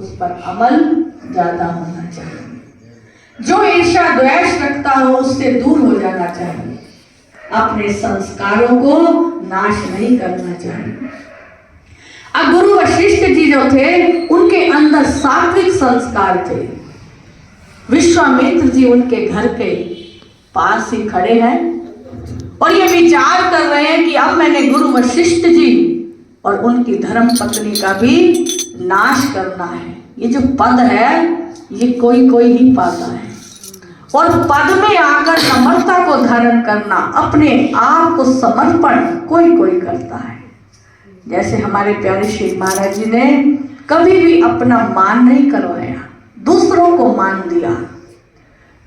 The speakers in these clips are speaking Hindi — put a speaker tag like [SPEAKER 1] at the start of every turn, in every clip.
[SPEAKER 1] उस पर अमल ज्यादा होना चाहिए। जो ईर्ष्या द्वेष रखता हो उससे दूर हो जाना चाहिए। अपने संस्कारों को नाश नहीं करना चाहिए। अब गुरु वशिष्ठ जी जो थे उनके अंदर सात्विक संस्कार थे। विश्वामित्र जी उनके घर के पास ही खड़े हैं और ये विचार कर रहे हैं कि अब मैंने गुरु वशिष्ठ जी और उनकी धर्म पत्नी का भी नाश करना है। ये जो पद है ये कोई कोई ही पाता है और पद में आकर समर्था को धारण करना, अपने आप को समर्पण कोई कोई करता है। जैसे हमारे प्यारे श्री महाराज जी ने कभी भी अपना मान नहीं करवाया, दूसरों को मान दिया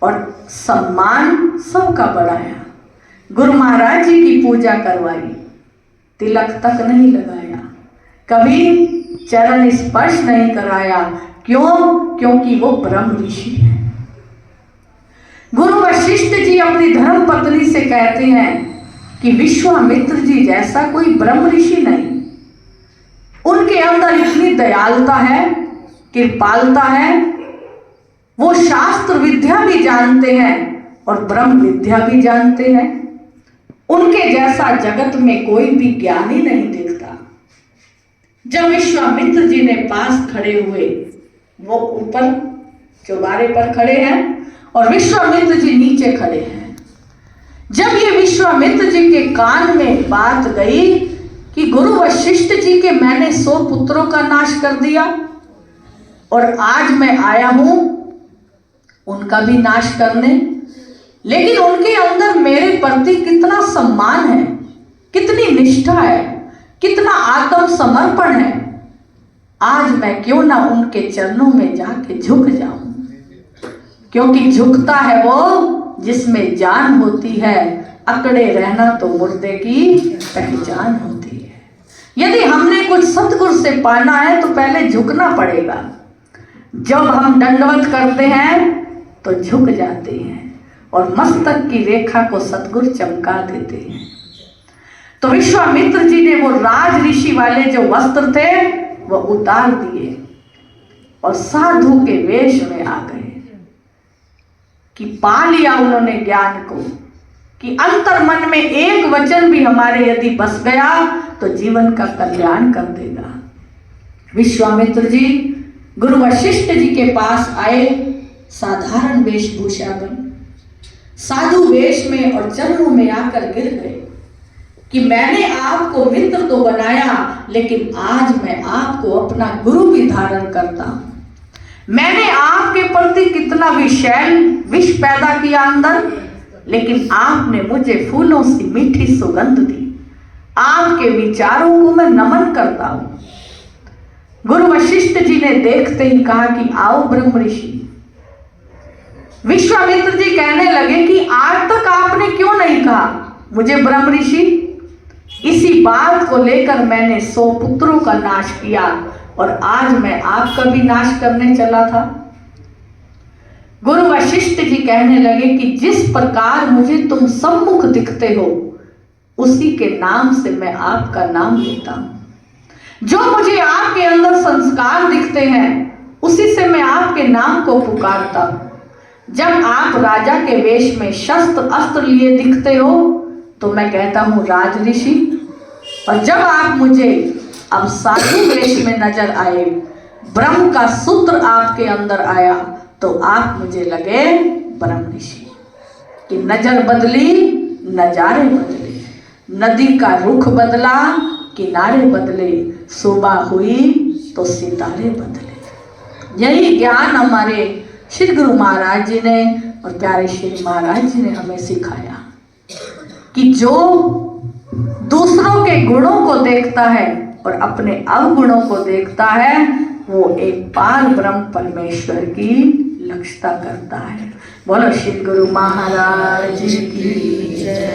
[SPEAKER 1] और सम्मान सबका बढ़ाया। गुरु महाराज जी की पूजा करवाई, तिलक तक नहीं लगाया, कभी चरण स्पर्श नहीं कराया। क्यों? क्योंकि वो ब्रह्म ऋषि है। गुरु वशिष्ठ जी अपनी धर्म पत्नी से कहते हैं कि विश्वामित्र जी जैसा कोई ब्रह्म ऋषि नहीं। उनके अंदर इतनी दयालुता है, कृपालुता है, वो शास्त्र विद्या भी जानते हैं और ब्रह्म विद्या भी जानते हैं। उनके जैसा जगत में कोई भी ज्ञानी नहीं दिखता। जब विश्वामित्र जी ने पास खड़े हुए, वो ऊपर चौबारे पर खड़े हैं और विश्वामित्र जी नीचे खड़े हैं। जब ये विश्वामित्र जी के कान में बात गई कि गुरु वशिष्ठ जी के मैंने 100 पुत्रों का नाश कर दिया और आज मैं आया हूं उनका भी नाश करने, लेकिन उनके अंदर मेरे प्रति कितना सम्मान है, कितनी निष्ठा है, कितना आत्मसमर्पण है। आज मैं क्यों ना उनके चरणों में जाके झुक जाऊं, क्योंकि झुकता है वो जिसमें जान होती है। अकड़े रहना तो मुर्दे की पहचान होती है। यदि हमने कुछ सतगुरु से पाना है तो पहले झुकना पड़ेगा। जब हम दंडवत करते हैं तो झुक जाते हैं और मस्तक की रेखा को सतगुरु चमका देते हैं। तो विश्वामित्र जी ने वो राज ऋषि वाले जो वस्त्र थे वो उतार दिए और साधु के वेश में आ गए कि पा लिया उन्होंने ज्ञान को कि अंतर मन में एक वचन भी हमारे यदि बस गया तो जीवन का कल्याण कर देगा। विश्वामित्र जी गुरु वशिष्ठ जी के पास आए, साधारण वेशभूषा बन, साधु वेश में और चरणों में आकर गिर गए कि मैंने आपको मित्र तो बनाया, लेकिन आज मैं आपको अपना गुरु भी धारण करता हूं। मैंने आपके प्रति कितना विष पैदा किया अंदर, लेकिन आपने मुझे फूलों सी मीठी सुगंध दी। आपके विचारों को मैं नमन करता हूं। गुरु वशिष्ठ जी ने देखते ही कहा कि आओ ब्रह्म ऋषि। विश्वामित्र जी कहने लगे कि आज तक आपने क्यों नहीं कहा मुझे ब्रह्म ऋषि? इसी बात को लेकर मैंने 100 पुत्रों का नाश किया और आज मैं आपका भी नाश करने चला था। गुरु वशिष्ठ जी कहने लगे कि जिस प्रकार मुझे तुम सम्मुख दिखते हो उसी के नाम से मैं आपका नाम लेता हूं। जो मुझे आपके अंदर संस्कार दिखते हैं उसी से मैं आपके नाम को पुकारता हूं। जब आप राजा के वेश में शस्त्र अस्त्र लिए दिखते हो तो मैं कहता हूं राज ऋषि, और जब आप मुझे अब साधु वेश में नजर आए, ब्रह्म का सूत्र आपके अंदर आया तो आप मुझे लगे ब्रह्म ऋषि। कि नजर बदली, नजारे बदले, नदी का रुख बदला, किनारे बदले, सुबह हुई तो सितारे बदले। यही ज्ञान हमारे श्री गुरु महाराज जी ने और प्यारे श्री महाराज जी ने हमें सिखाया कि जो दूसरों के गुणों को देखता है और अपने अवगुणों को देखता है वो एक पार ब्रह्म परमेश्वर की लक्ष्यता करता है। बोलो श्री गुरु महाराज की जय।